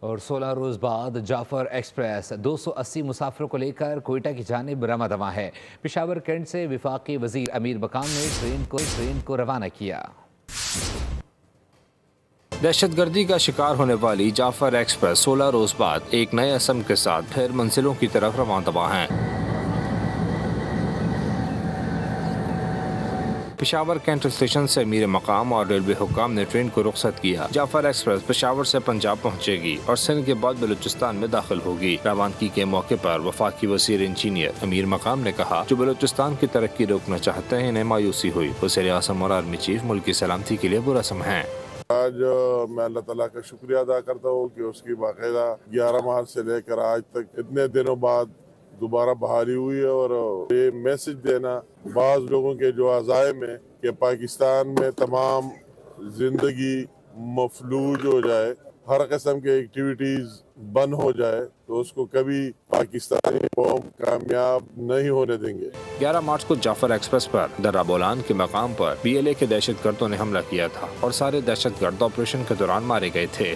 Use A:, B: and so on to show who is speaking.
A: اور 16 روز بعد جعفر ایکسپریس 280 مسافروں کو لے کر کوئٹہ کی جانب رواں ہے۔ پشاور کینٹ سے وفاقی وزیر امیر مقام نے ٹرین کو روانہ کیا۔
B: دہشت گردی کا شکار ہونے والی جعفر ایکسپریس 16 روز بعد ایک نئے اسم کے ساتھ پھر منزلوں کی طرف رواں ہیں۔ پشاور کینٹ اسٹیشن سے امیر مقام اور ریلوے حکام نے ٹرین کو رخصت کیا۔ جعفر ایکسپریس پشاور سے پنجاب پہنچے گی اور سندھ کے بعد بلوچستان میں داخل ہوگی۔ روانگی کے موقع پر وفاقی وزیر انجینئر امیر مقام نے کہا جو بلوچستان کی ترقی روکنا چاہتے ہیں انہیں مایوسی ہوئی۔ وزیر اعظم اور آرمی چیف ملک کی سلامتی کے لیے برسم ہیں۔
C: آج میں اللہ تعالیٰ کا شکریہ ادا کرتا ہوں کہ اس کی باقاعدہ 11 مارچ سے لے کر آج تک اتنے دنوں بعد دوبارہ بحالی ہوئی ہے، اور یہ میسج دینا بعض لوگوں کے جو عزائم ہیں کہ پاکستان میں تمام زندگی مفلوج ہو جائے، ہر قسم کے ایکٹیویٹیز بند ہو جائے، تو اس کو کبھی پاکستانی قوم کامیاب نہیں ہونے دیں گے۔
B: 11 مارچ کو جعفر ایکسپریس پر درہ بولان کے مقام پر BLA کے دہشت گردوں نے حملہ کیا تھا اور سارے دہشت گرد آپریشن کے دوران مارے گئے تھے۔